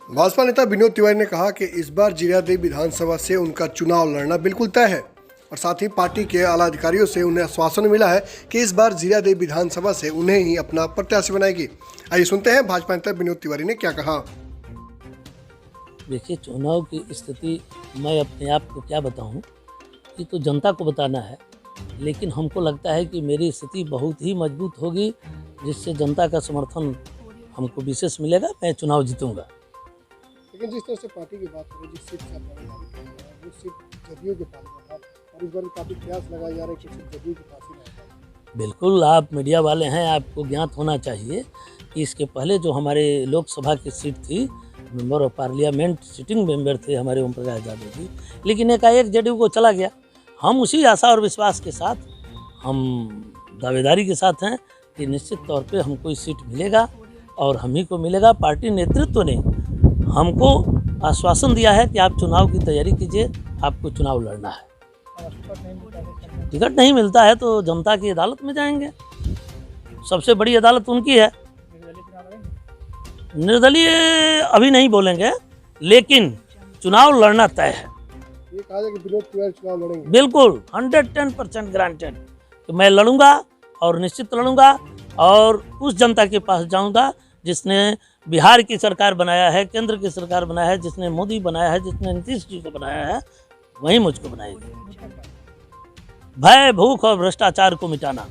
भाजपा नेता विनोद तिवारी ने कहा कि इस बार जीरादेव विधानसभा से उनका चुनाव लड़ना बिल्कुल तय है और साथ ही पार्टी के आला अधिकारियों से उन्हें आश्वासन मिला है कि इस बार जीरादेव विधानसभा से उन्हें ही अपना प्रत्याशी बनाएगी। आइए सुनते हैं भाजपा नेता विनोद तिवारी ने क्या कहा। देखिए, चुनाव की स्थिति मैं अपने आप को क्या बताऊं, ये तो जनता को बताना है, लेकिन हमको लगता है कि मेरी स्थिति बहुत ही मजबूत होगी, जिससे जनता का समर्थन हमको विशेष मिलेगा, मैं चुनाव जीतूंगा। लेकिन जिस तरह से पार्टी की बात करें, जिस सीट का वो सीट जदयू के पास था और इस बार काफ़ी प्रयास लगाए जा रहे हैं कि सीट जदयू के पास ही रहेगा। बिल्कुल, आप मीडिया वाले हैं, आपको ज्ञात होना चाहिए कि इसके पहले जो हमारे लोकसभा की सीट थी, member of parliament sitting member थे हमारे ओम प्रकाश यादव जी, लेकिन एकाएक जदयू को चला गया। हम उसी आशा और विश्वास के साथ, हम दावेदारी के साथ हैं कि निश्चित तौर पे हमको इस सीट मिलेगा और हम ही को मिलेगा। पार्टी नेतृत्व ने हमको आश्वासन दिया है कि आप चुनाव की तैयारी कीजिए, आपको चुनाव लड़ना है। टिकट नहीं मिलता है तो जनता की अदालत में जाएंगे, सबसे बड़ी अदालत उनकी है। निर्दलीय अभी नहीं बोलेंगे, लेकिन चुनाव लड़ना तय है। ये कहा जाए कि विनोद तिवारी चुनाव लड़ेंगे। बिल्कुल 110% ग्रांटेड कि मैं लड़ूंगा और निश्चित लड़ूंगा और उस जनता के पास जाऊंगा जिसने बिहार की सरकार बनाया है, केंद्र की सरकार बनाया है, जिसने मोदी बनाया है, जिसने नीतीश जी को बनाया है, वही मुझको बनाएगी। भय, भूख और भ्रष्टाचार को मिटाना।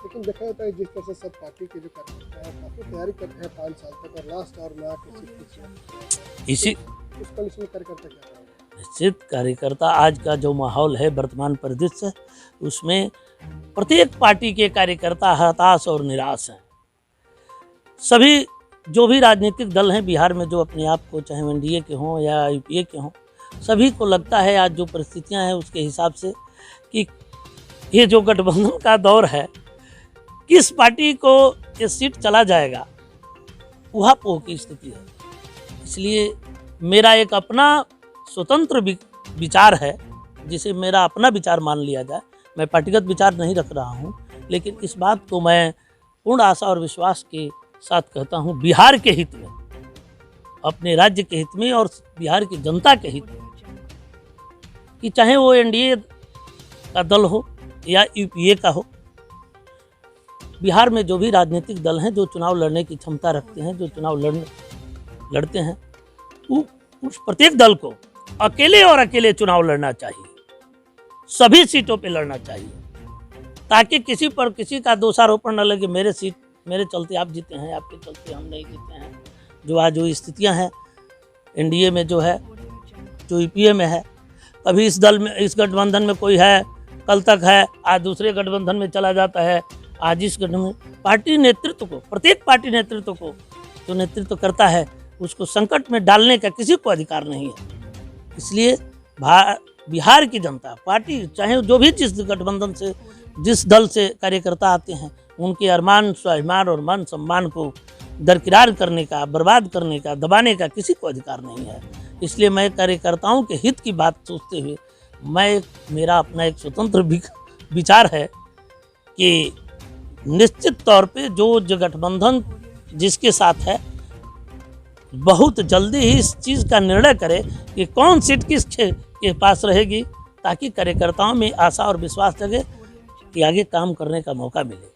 लेकिन देखा जाता है जिस तरह से सब पार्टी के जो कार्यकर्ता हैं काफ़ी तैयारी करते हैं 5 साल तक और लास्ट और में आके इसी उस कंडीशन में कार्यकर्ता क्या करेंगे? निश्चित कार्यकर्ता, आज का जो माहौल है, वर्तमान परिदृश्य, उसमें प्रत्येक पार्टी के कार्यकर्ता हताश और निराश हैं। सभी जो भी राजनीतिक दल हैं बिहार में, जो अपने आप को चाहे एनडीए के हों या यूपीए के हों, सभी को लगता है आज जो परिस्थितियां हैं उसके हिसाब से कि ये जो गठबंधन का दौर है, किस पार्टी को ये सीट चला जाएगा, ऊहापोह की स्थिति है। इसलिए मेरा एक अपना स्वतंत्र विचार है, जिसे मेरा अपना विचार मान लिया जाए। मैं पार्टीगत विचार नहीं रख रहा हूँ, लेकिन इस बात को मैं पूर्ण आशा और विश्वास के साथ कहता हूँ, बिहार के हित में, अपने राज्य के हित में और बिहार की जनता के हित में, कि चाहे वो एनडीए का दल हो या यूपीए का हो, बिहार में जो भी राजनीतिक दल हैं जो चुनाव लड़ने की क्षमता रखते हैं, जो चुनाव लड़ते हैं, उस प्रत्येक दल को अकेले चुनाव लड़ना चाहिए, सभी सीटों पे लड़ना चाहिए, ताकि किसी पर किसी का दोषारोपण न लगे, मेरे चलते आप जीते हैं, आपके चलते हम नहीं जीते हैं। जो आज जो स्थितियां हैं एनडीए में जो है, जो यूपीए में है, कभी इस दल में, इस गठबंधन में कोई है, कल तक है, आज दूसरे गठबंधन में चला जाता है, आज इस गठबंधन। पार्टी नेतृत्व को, प्रत्येक पार्टी नेतृत्व को, जो नेतृत्व करता है, उसको संकट में डालने का किसी को अधिकार नहीं है। इसलिए बिहार की जनता, पार्टी, चाहे जो भी जिस गठबंधन से, जिस दल से कार्यकर्ता आते हैं, उनके अरमान, स्वाभिमान और मान सम्मान को दरकिरार करने का, बर्बाद करने का, दबाने का किसी को अधिकार नहीं है। इसलिए मैं कार्यकर्ताओं के हित की बात सोचते हुए, मेरा अपना एक स्वतंत्र विचार है कि निश्चित तौर पे जो गठबंधन जिसके साथ है, बहुत जल्दी ही इस चीज़ का निर्णय करे कि कौन सीट किस के पास रहेगी, ताकि कार्यकर्ताओं में आशा और विश्वास जगे कि आगे काम करने का मौका मिले।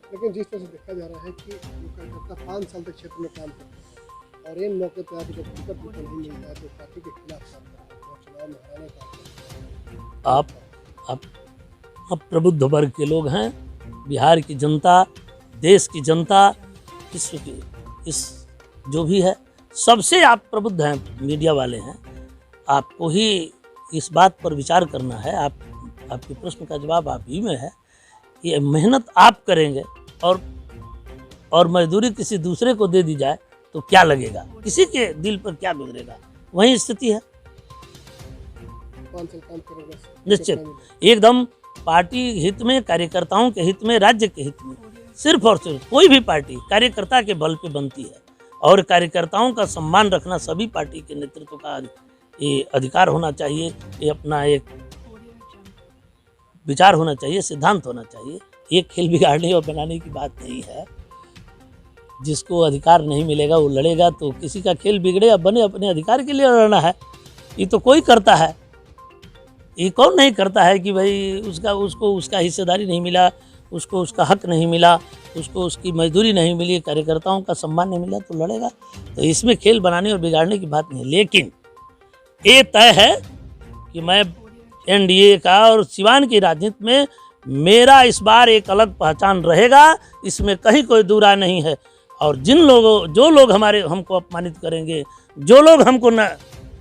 लेकिन जिस तरह से देखा जा रहा है कि जो कार्यकर्ता 5 साल तक क्षेत्र में काम करते हैं और इन मौके पर जब टिकट नहीं मिलता है तो पार्टी के खिलाफ काम करते हैं, चुनाव में हराने का। आप प्रबुद्ध वर्ग के लोग हैं, बिहार की जनता, देश की जनता, विश्व की, इस जो भी है, सबसे आप प्रबुद्ध हैं, मीडिया वाले हैं, आपको ही इस बात पर विचार करना है। आपके प्रश्न का जवाब आप ही में है। ये मेहनत आप करेंगे और मजदूरी किसी दूसरे को दे दी जाए तो क्या लगेगा, किसी के दिल पर क्या गुजरेगा, वही स्थिति है। निश्चित एकदम पार्टी हित में, कार्यकर्ताओं के हित में, राज्य के हित में, सिर्फ और सिर्फ कोई भी पार्टी कार्यकर्ता के बल पे बनती है और कार्यकर्ताओं का सम्मान रखना सभी पार्टी के नेतृत्व का ये अधिकार होना चाहिए, ये अपना एक विचार होना चाहिए, सिद्धांत होना चाहिए। ये खेल बिगाड़ने और बनाने की बात नहीं है। जिसको अधिकार नहीं मिलेगा वो लड़ेगा, तो किसी का खेल बिगड़े या बने, अपने अधिकार के लिए लड़ना है। ये तो कोई करता है, ये कौन नहीं करता है कि भाई उसको उसका हिस्सेदारी नहीं मिला, उसको उसका हक नहीं मिला, उसको उसकी मजदूरी नहीं मिली, कार्यकर्ताओं का सम्मान नहीं मिला, तो लड़ेगा। तो इसमें खेल बनाने और बिगाड़ने की बात नहीं। लेकिन ये तय है कि मैं एनडीए का और सिवान की राजनीति में मेरा इस बार एक अलग पहचान रहेगा, इसमें कहीं कोई दूरा नहीं है। और जो लोग हमको अपमानित करेंगे, जो लोग हमको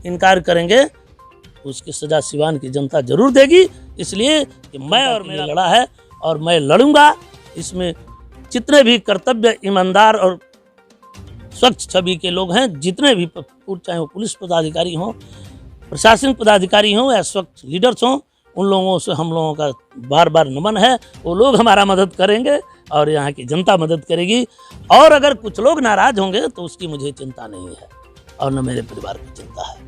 इनकार करेंगे, उसकी सज़ा सिवान की जनता जरूर देगी। इसलिए कि मैं और मेरा लड़ा है और मैं लड़ूंगा। इसमें जितने भी कर्तव्य, ईमानदार और स्वच्छ छवि के लोग हैं, जितने भी, चाहे वो पुलिस पदाधिकारी हों, प्रशासनिक पदाधिकारी हों या स्वच्छ लीडर्स हों, उन लोगों से हम लोगों का बार बार नमन है। वो लोग हमारा मदद करेंगे और यहाँ की जनता मदद करेगी। और अगर कुछ लोग नाराज़ होंगे तो उसकी मुझे चिंता नहीं है और न मेरे परिवार की चिंता है।